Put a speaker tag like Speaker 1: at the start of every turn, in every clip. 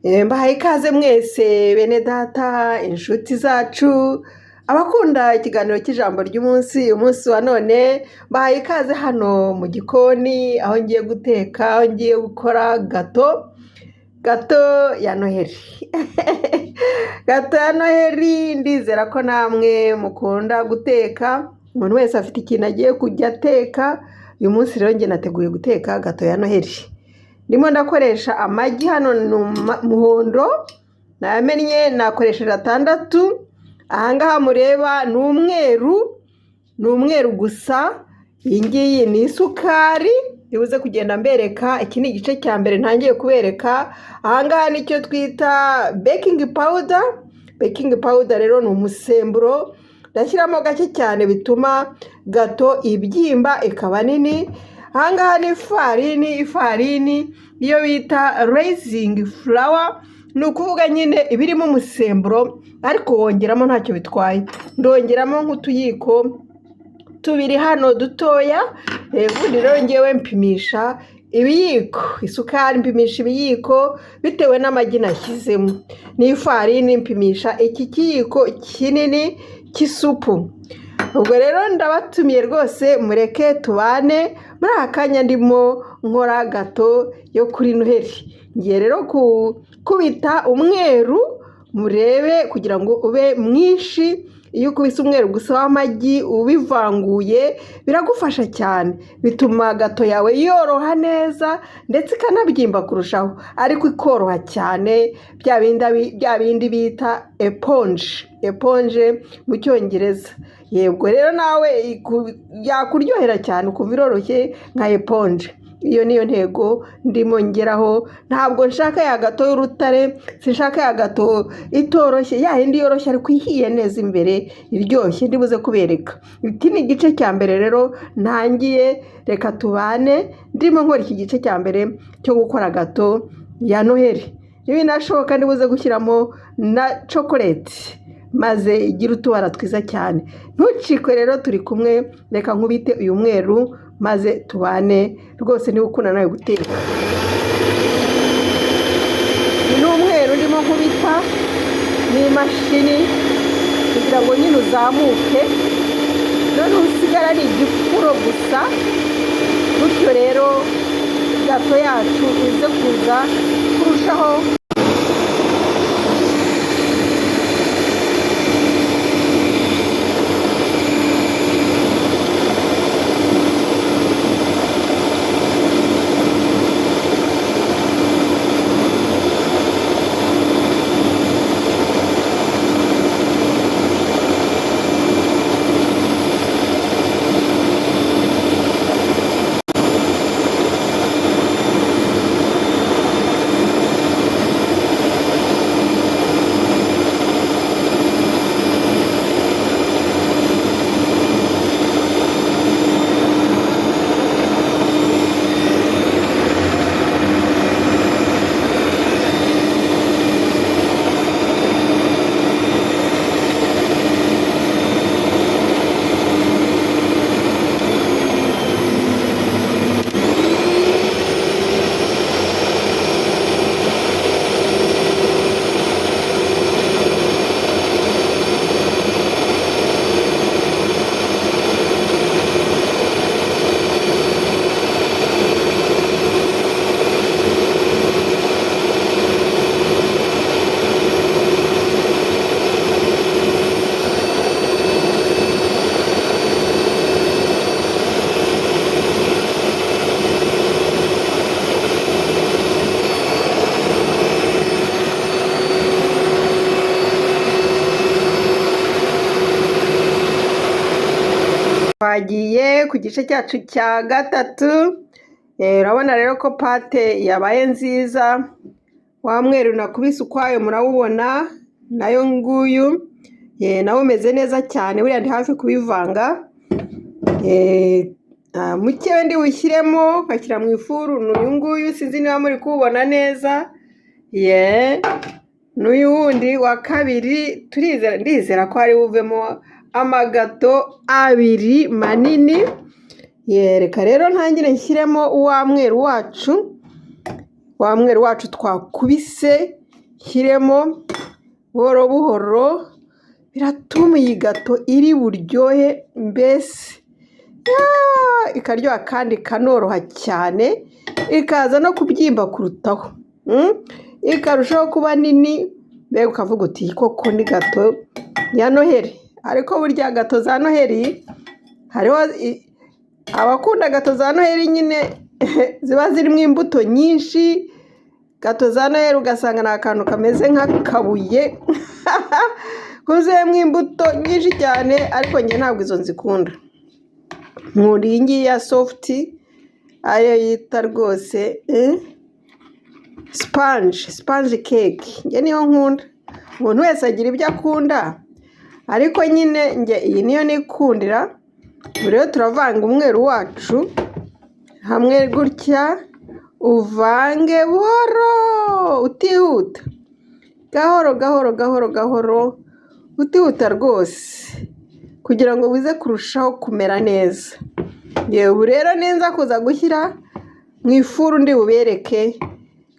Speaker 1: Mbahaye ikaze mwese bene data inshuti zacu abakunda ikiganiro cy'ijambo ry'umunsi uyu munsi wa none mbahaye ikaze hano mu gikoni aho ngiye guteka aho ngiye gukora gato ya noheli gato ya noheli ndizera ko namwe mukunda guteka umuntu wese afite ikintu agiye kujya ateka uyu munsi rero njye nateguye guteka gato ya noheli ndimo ndakoresha amagi hano ni umuhondo nayamennye nakoresheje 6 ahangaha mureba ni umweru gusa iyi ngiyi ni isukari ndibuze kugenda mbereka iki ni igice cya mbere ntangiye kubereka ahangaha nicyo twita baking powder rero ni umusemburo ndashyiramo gake cyane bituma gato ibyimba ikaba nini ahangaha ni ifarini iyo bita raising flour ni ukuvuga nyine ibirimo umusemburo ariko wongeramo ntacyo bitwaye ndongeramo nk'utuyiko 2 hano dutoya ubundi rero ngewe mpimisha ibiyiko isukari mpimisha ibiyiko bitewe n'amagi nashyizemo n'ifarini mpimisha iki kiyiko kinini cy'isupu ubwo rero ndabatumiye rwose mureke tubane muri aka kanya ndimo nkora gato yo kuri noheli ngiye rero kubita umweru murebe kugira ngo ube mwinshi iyo ukubise umweru gusa w'amagi ubivanguye biragufasha cyane bituma gato yawe yoroha neza ndetse ikanabyimba kurushaho ariko ikoroha cyane bya bindi bita eponge mu cyongereza yego rero nawe yakuryohera cyane ukumva iroroshye nka eponge iyo niyo ntego ndimo ngeraho ntabwo nshaka ya gato y'urutare sinshaka ya gato itoroshye ya yindi yoroshye ariko ihiye neza imbere iryoshye ndibuze kubereka iki ni igice cya mbere rero ntangiye reka tubane ndimo nkora iki gice cya mbere cyo gukora gato ya noheli niba inashoboka ndibuze gushyiramo na chocolate maze igira utubara twiza cyane ntucikwe rero turi kumwe reka nkubite uyu mweru maze tubane rwose niba ukunda nawe guteka ni umweru ndimo nkubita n'imashini kugira ngo nyine uzamuke none usigara ni igifuro gusa gutyo rero gato yacu ize kuza kurushaho twagiye ku gice cyacu cya gatatu urabona rero ko pate yabaye nziza wa mweru nakubise ukwayo murawubona nayo nguyu nawe umeze neza cyane buriya ndi hafi kubivanga mukewe ndi bushyiremo nkashyira mu ifuru n'uyu nguyu sinzi niba muri kuwubona neza n'uyu wundi wa kabiri ndizera ko hari buvemo amagato 2 manini reka rero ntangire nshyiremo wa mweru wacu twakubise nshyiremo buhoro buhoro, biratuma iyi gato iri buryohe mbese ikaryoha kandi ikanoroha cyane, ikaza no kubyimba kurutaho, ikarushaho kuba nini, mbega ukavuga uti koko ni gato ya Noheli. Ariko burya gato za Noheli hariho abakunda gato za Noheli nyine ziba zirimo imbuto nyinshi. Gato za Noheli ugasanga ni akantu kameze nk'akabuye kuzuyemo imbuto nyinshi cyane, ariko njye ntabwo izo nzikunda. Nkunda iyi ngiyi ya sofuti, ayo yita rwose sipanje keke, njye niyo nkunda. Umuntu wese agira ibyo akunda, ariko nyine njye iyi niyo nikundira. Ubu rero turavanga umweru wacu hamwe gutya, uvange buhoro utihuta, gahoro gahoro gahoro gahoro, utihuta rwose, kugira ngo bize kurushaho kumera neza. Yewe ubu rero ninza kuza gushyira mu ifuru ndi bubereke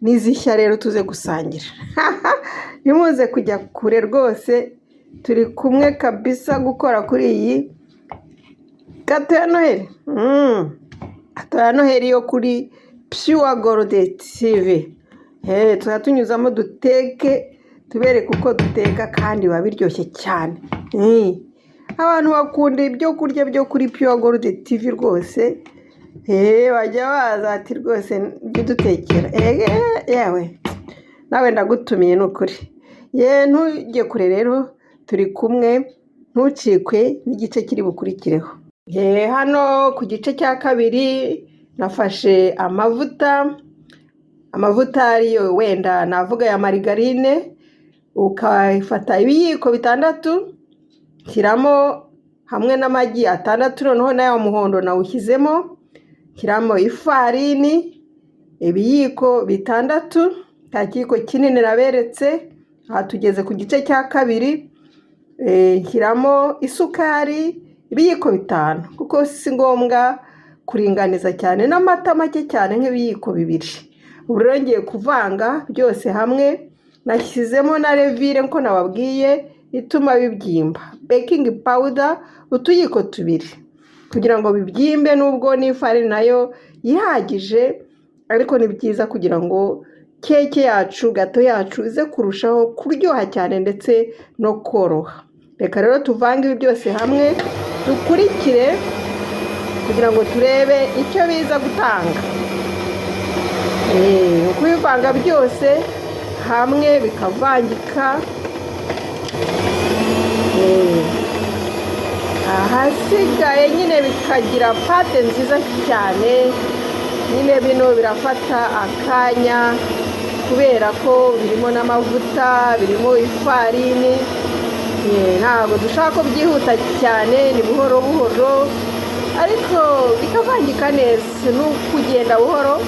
Speaker 1: n'izishya rero tuze gusangira. Nimuze kujya kure rwose, turi kumwe kabisa gukora kuri iyi gato ya Noheli. Gato ya Noheli yo kuri Pure Gold TV. Tuba tunyuzamo duteke, tubereke uko duteka kandi biba biryoshye cyane. Abantu bakunda ibyo kurya byo kuri Pure Gold TV rwose, bajya baza ati rwose njye dutekera. Yewe nawe ndagutumiye ni ukuri. Ntujye kure rero, turi kumwe, ntucikwe n'igice kiri bukurikireho. Hano ku gice cya kabiri nafashe amavuta ariyo wenda navuga ya marigarine, ukafata ibiyiko 6, shyiramo hamwe n'amagi 6, noneho nayo umuhondo nawushyizemo, shyiramo ifarini ibiyiko 6, nta kiyiko kinini naberetse. Aha tugeze ku gice cya kabiri, shyiramo isukari ibiyiko 5, kuko si ngombwa kuringaniza cyane, n'amata make cyane nk'ibiyiko 2. Ubu rero ngiye kuvanga byose hamwe, nashyizemo na levire nko nababwiye ituma bibyimba, baking powder utuyiko 2 kugira ngo bibyimbe, nubwo n'ifarini nayo yihagije, ariko ni byiza kugira ngo keke yacu, gato yacu ize kurushaho kuryoha cyane ndetse no koroha. Reka rero tuvange ibi byose hamwe, dukurikire kugira ngo turebe icyo biza gutanga. Kubivanga byose hamwe bikavangika, ahasigaye nyine bikagira pate nziza cyane. Nyine bino birafata akanya kubera ko birimo n'amavuta, birimo ifarini, ntabwo dushaka ko byihuta cyane, ni buhoro buhoro, ariko bikavangika neza. ni ukugenda buhoro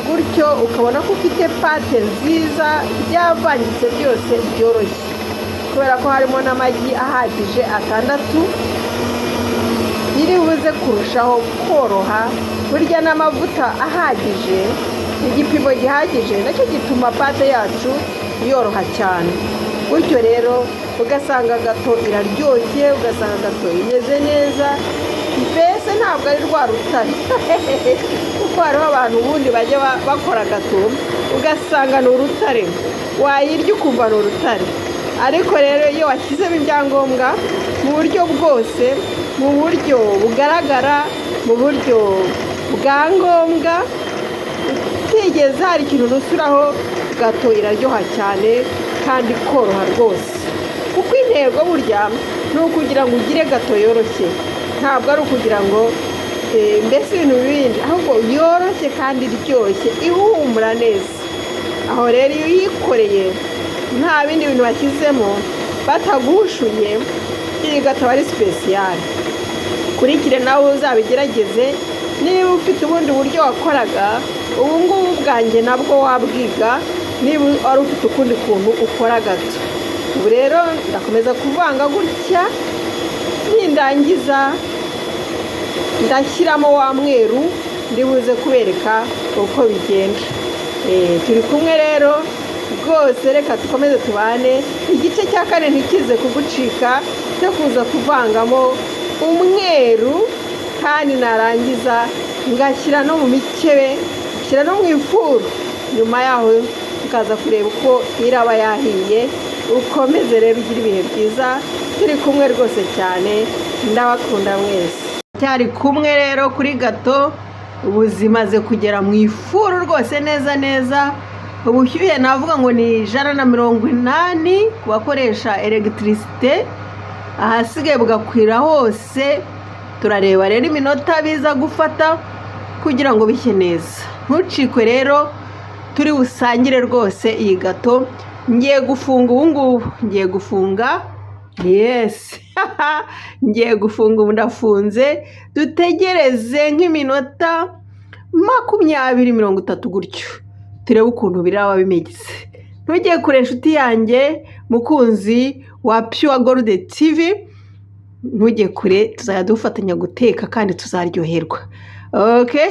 Speaker 1: gutyo ukabona ko ufite pate nziza, byavangitse byose byoroshye, kubera ko harimo n'amagi ahagije 6 biri buze kurushaho koroha. Burya n'amavuta ahagije, igipimo gihagije nacyo gituma pate yacu yoroha cyane. Gutyo rero ugasanga gato iraryoshye, ugasanga gato imeze neza, mbese ntabwo ari rwa rutare. Kuko hariho abantu ubundi bajya bakora gato ugasanga ni urutare, wayirya ukumva ni urutare. Ariko rero iyo washyizemo ibyangombwa mu buryo bwose, mu buryo bugaragara, mu buryo bwa ngombwa, utigeze hari ikintu nusuraho, gato iraryoha cyane kandi koroha rwose. Kuko intego burya ni ukugira ngo ugire gato yoroshye, ntabwo ari ukugira ngo mbese ibintu bindi, ahubwo yoroshye kandi iryoshye, ihumura neza. Aho rero iyo uyikoreye nta bindi bintu bashyizemo, batagushuye, iyi gato ari sipesiyare. Kurikire nawe uzabigerageze, niba ufite ubundi buryo wakoraga, ubu ngubu bwanjye nabwo wabwiga, niba wari ufite ukundi kuntu ukora gato. Ubu rero ndakomeza kuvanga gutya, nindangiza ndashyiramo wa mweru, ndi buze kubereka uko bigenda. Turi kumwe rero, rwose reka dukomeze tubane. Igice cya kane ntikize kugucika cyo kuza kuvangamo umweru, kandi narangiza ngashyira no mu mikebe, ngashyira no mu ifuru. Nyuma yaho tukaza kureba uko iraba yahiye. Ukomeze rero ugira ibihe byiza, turi kumwe rwose cyane, ndabakunda mwese. Cyari kumwe rero kuri gato, ubu zimaze kugera mu ifuru rwose neza neza. Ubushyuhe navuga ngo ni 180 ku bakoresha elegitirisite, ahasigaye bugakwira hose. Turareba rero iminota biza gufata kugira ngo bishye neza. Ntucikwe rero, turi busangire rwose iyi gato. Ngiye gufunga ubu ngubu, ngiye gufunga, yes ngiye gufunga ubu ndafunze. Dutegereze nk'iminota 20-30 gutyo, turebe ukuntu biraba bimeze. Ntujye kure inshuti yanjye mukunzi wa Pure Gold TV, ntujye kure, tuzajya dufatanya guteka kandi tuzaryoherwa. Okay,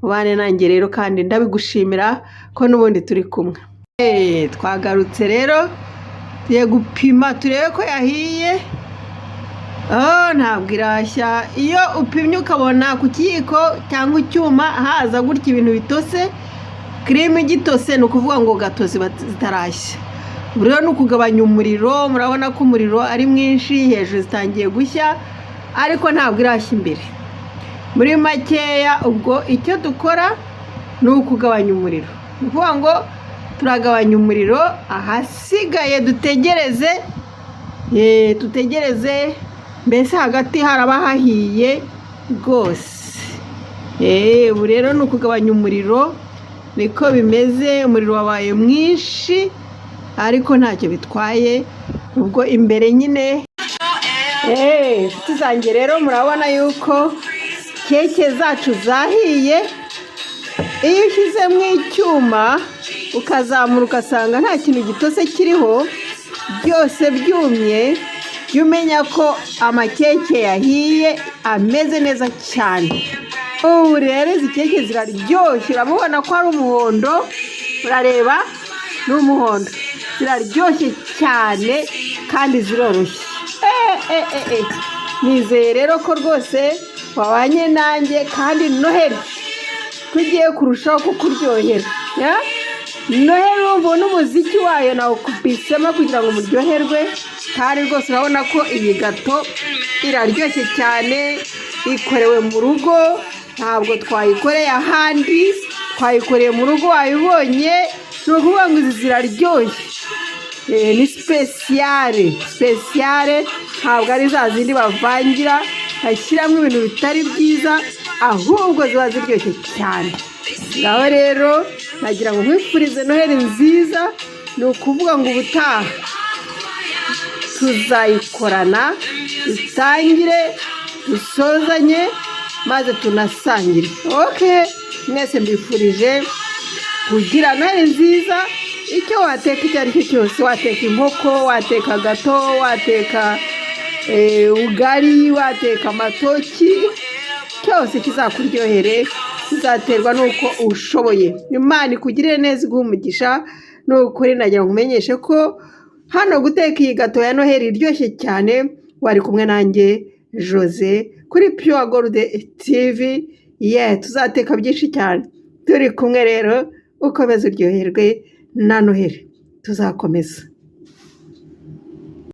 Speaker 1: ubane nanjye rero kandi ndabigushimira ko n'ubundi turi kumwe. Twagarutse rero, tugiye gupima turebe ko yahiye. Ntabwo irashya. Iyo upimye ukabona ku kiyiko cyangwa icyuma haza gutya ibintu bitose, kirimo igitose, ni ukuvuga ngo gato ziba zitarashya. Ubu rero ni ukugabanya umuriro. Murabona ko umuriro ari mwinshi, hejuru zitangiye gushya ariko ntabwo irashya imbere. Muri makeya ubwo icyo dukora ni ukugabanya umuriro. Ni ukuvuga ngo turagabanya umuriro, ahasigaye dutegereze mbese hagati haraba hahiye rwose. Ubu rero ni ukugabanya umuriro, niko bimeze. Umuriro wabaye mwinshi ariko ntacyo bitwaye, ubwo imbere nyine. Inshuti zanjye rero murabona yuko keke zacu zahiye. Iyo ushyizemo icyuma ukazamura ugasanga nta kintu gitose kiriho, byose byumye, jya umenya ko amakeke yahiye ameze neza cyane. Ubu rero izi keke ziraryoshye, uramubona ko ari umuhondo, urareba ni umuhondo, ziraryoshye cyane kandi ziroroshye. Nizeye rero ko rwose wabanye nanjye, kandi Noheli tugiye kurushaho kukuryohera. Noheli urumva n'umuziki wayo nawukubisemo kugira ngo muryoherwe, kandi rwose urabona ko iyi gato iraryoshye cyane, ikorewe mu rugo, ntabwo twayikoreye ahandi, twayikoreye mu rugo. wayibonye, ni ukuvuga ngo izi ziraryoshye. Ni sipesiyare, ntabwo ari za zindi bavangira bashyiramo ibintu bitari byiza, ahubwo ziba ziryoshye cyane. Ngaho rero nagira ngo nkwifurize Noheli nziza. Ni ukuvuga ngo ubutaha tuzayikorana, dutangire, dusozanye, maze tunasangire. Mwese mbifurije kugira Noheli nziza. Icyo wateka icyo ari cyo cyose, wateka inkoko, wateka gato, wateka ugari, wateka amatoki, cyose kizakuryohere, kizaterwa n'uko ushoboye. Imana ikugirire neza, iguhe umugisha. Ni ukuri nagira ngo umenyeshe ko hano guteka iyi gato ya Noheli iryoshye cyane. Wari kumwe nanjye Jose kuri Pure Gold TV. Tuzateka byinshi cyane, turi kumwe rero. Ukomeze uryoherwe na Noheli, tuzakomeza.